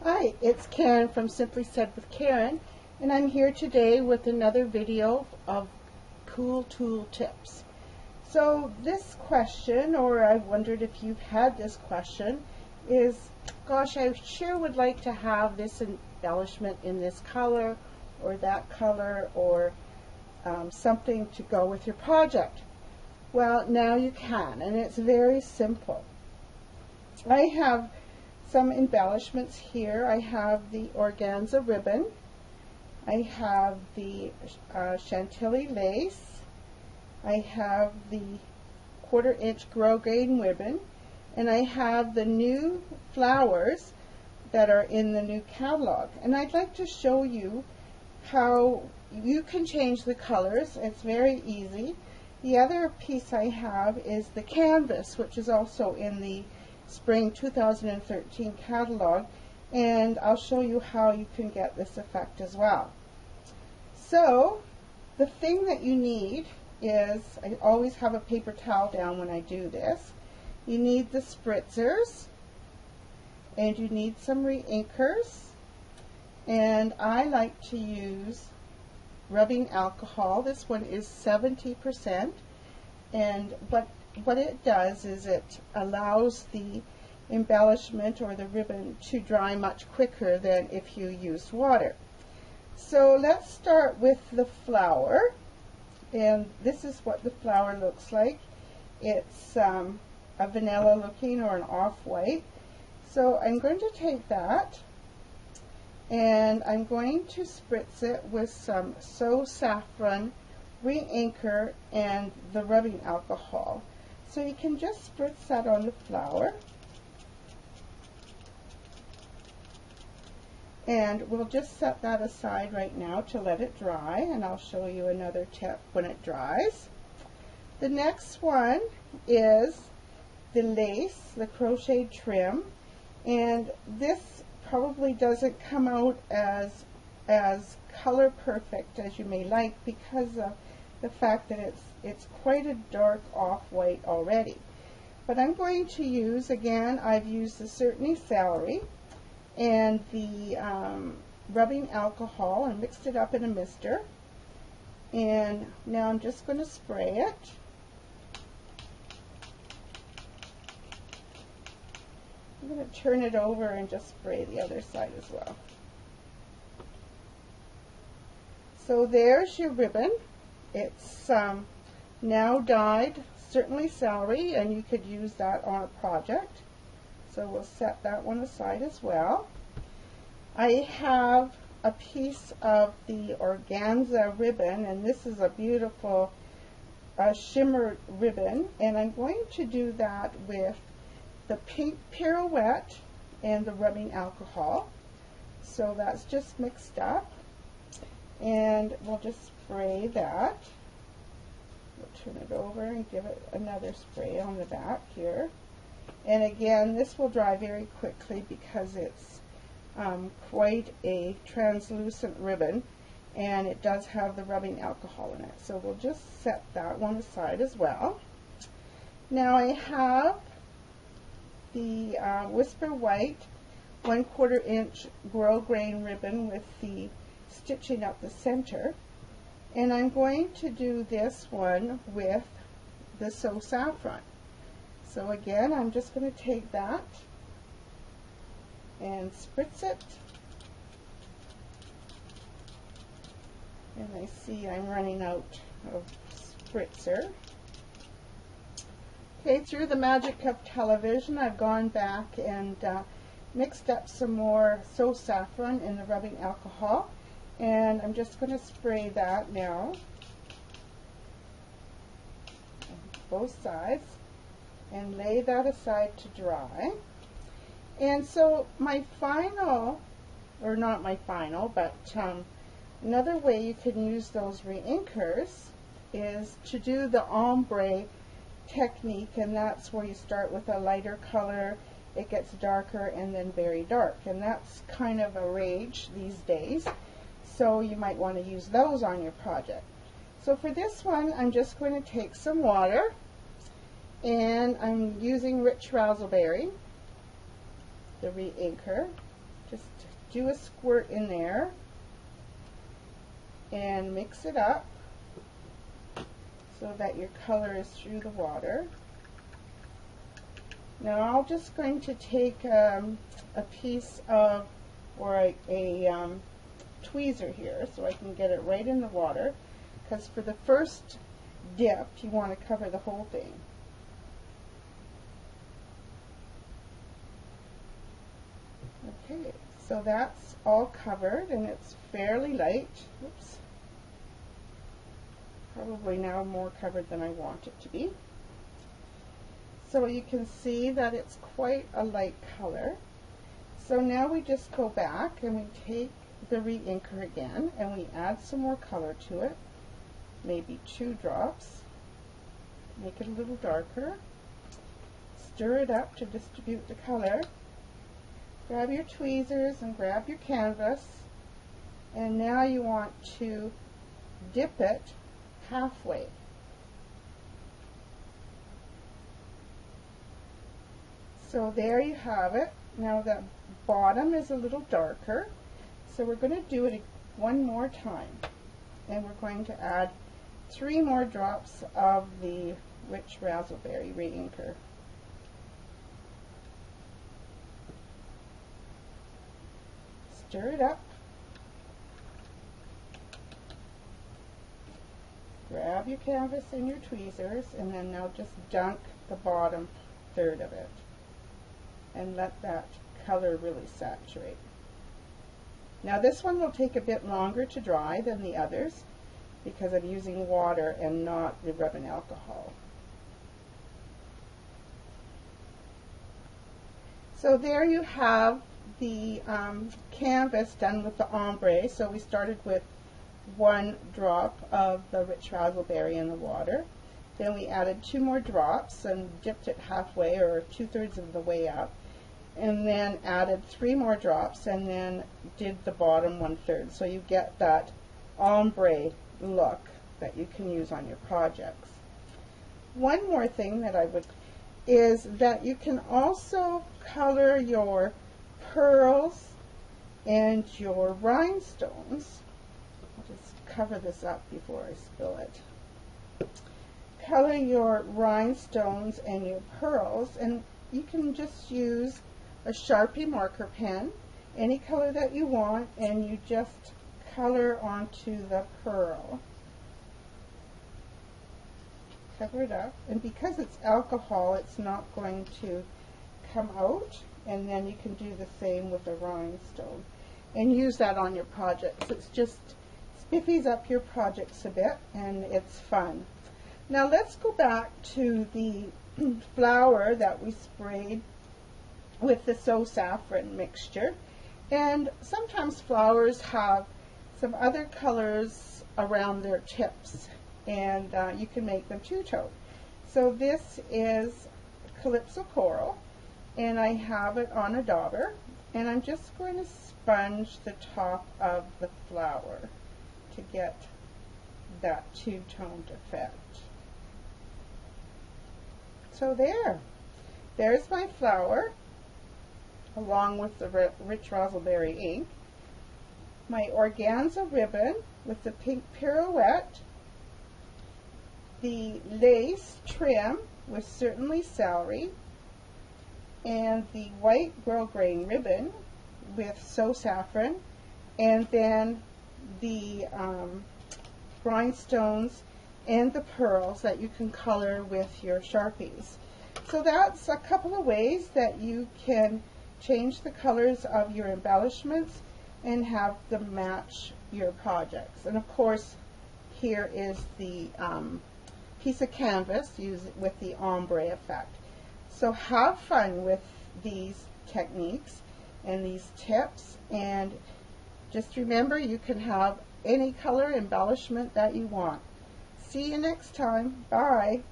Hi, it's Karen from Simply Said with Karen, and I'm here today with another video of cool tool tips. So this question, or I wondered if you've had this question, is, gosh, I sure would like to have this embellishment in this color or that color, or something to go with your project. Well, now you can, and it's very simple. I have some embellishments here. I have the organza ribbon, I have the chantilly lace, I have the 1/4 inch grosgrain ribbon, and I have the new flowers that are in the new catalog. And I'd like to show you how you can change the colors. It's very easy. The other piece I have is the canvas, which is also in the Spring 2013 catalog, and I'll show you how you can get this effect as well. So the thing that you need is, I always have a paper towel down when I do this. You need the spritzers, and you need some reinkers, and I like to use rubbing alcohol. This one is 70%, and what it does is it allows the embellishment or the ribbon to dry much quicker than if you used water. So let's start with the flower, and this is what the flower looks like. It's a vanilla looking or an off-white. So I'm going to take that and I'm going to spritz it with some So Saffron, reinker, and the rubbing alcohol. So you can just spritz that on the flower, and we'll just set that aside right now to let it dry, and I'll show you another tip when it dries. The next one is the lace, the crocheted trim, and this probably doesn't come out as color perfect as you may like because of the fact that it's quite a dark off-white already. But I'm going to use, again, I've used the Certainty Celery and the rubbing alcohol and mixed it up in a mister. And now I'm just going to spray it. I'm going to turn it over and just spray the other side as well. So there's your ribbon. It's now dyed Certainty Celery, and you could use that on a project. So we'll set that one aside as well. I have a piece of the organza ribbon, and this is a beautiful shimmer ribbon, and I'm going to do that with the pink pirouette and the rubbing alcohol. So that's just mixed up, and we'll just spray that. We'll turn it over and give it another spray on the back here. And again, this will dry very quickly because it's quite a translucent ribbon, and it does have the rubbing alcohol in it. So we'll just set that one aside as well. Now I have the Whisper White 1/4 inch grosgrain ribbon with the stitching up the center, and I'm going to do this one with the So Saffron. So again, I'm just going to take that and spritz it, and I see I'm running out of spritzer. Okay, through the magic of television, I've gone back and mixed up some more So Saffron in the rubbing alcohol, and I'm just going to spray that now on both sides and lay that aside to dry. And so my final, or not my final, but another way you can use those reinkers is to do the ombre technique, and that's where you start with a lighter color, it gets darker, and then very dark, and that's kind of a rage these days, so you might want to use those on your project. So for this one, I'm just going to take some water, and I'm using Rich Razzleberry, the reinker, Just do a squirt in there and mix it up so that your color is through the water. Now I'm just going to take a piece of, or a tweezer here so I can get it right in the water, because for the first dip you want to cover the whole thing. Okay, so that's all covered and it's fairly light. Oops. Probably now more covered than I want it to be. So you can see that it's quite a light color. So now we just go back and we take the reinker again and we add some more color to it, maybe 2 drops, make it a little darker, stir it up to distribute the color, grab your tweezers and grab your canvas, and now you want to dip it halfway. So there you have it. Now the bottom is a little darker, so we're going to do it one more time, and we're going to add 3 more drops of the rich raspberry reinker. Stir it up, grab your canvas and your tweezers, and then now just dunk the bottom third of it and let that color really saturate. Now this one will take a bit longer to dry than the others because I'm using water and not the rubbing alcohol. So there you have the canvas done with the ombre. So we started with 1 drop of the rich raspberry in the water. Then we added 2 more drops and dipped it halfway or 2/3 of the way up. And then added 3 more drops and then did the bottom 1/3. So you get that ombre look that you can use on your projects. One more thing that I would is that you can also color your pearls and your rhinestones. I'll just cover this up before I spill it. Color your rhinestones and your pearls, and you can just use a Sharpie marker pen, any color that you want, and you just color onto the pearl. Cover it up, and because it's alcohol, it's not going to come out, and then you can do the same with a rhinestone and use that on your projects. It's just spiffies up your projects a bit and it's fun. Now let's go back to the flower that we sprayed with the So Saffron mixture, and sometimes flowers have some other colors around their tips, and you can make them two-tone. So this is Calypso Coral, and I have it on a dauber, and I'm just going to sponge the top of the flower to get that two-toned effect. So there's my flower along with the rich raspberry ink, my organza ribbon with the pink pirouette, the lace trim with Certainly Celery, and the white grosgrain ribbon with So Saffron, and then the rhinestones and the pearls that you can color with your Sharpies. So that's a couple of ways that you can change the colors of your embellishments and have them match your projects. And of course, here is the piece of canvas used with the ombre effect. So have fun with these techniques and these tips, and just remember you can have any color embellishment that you want. See you next time. Bye.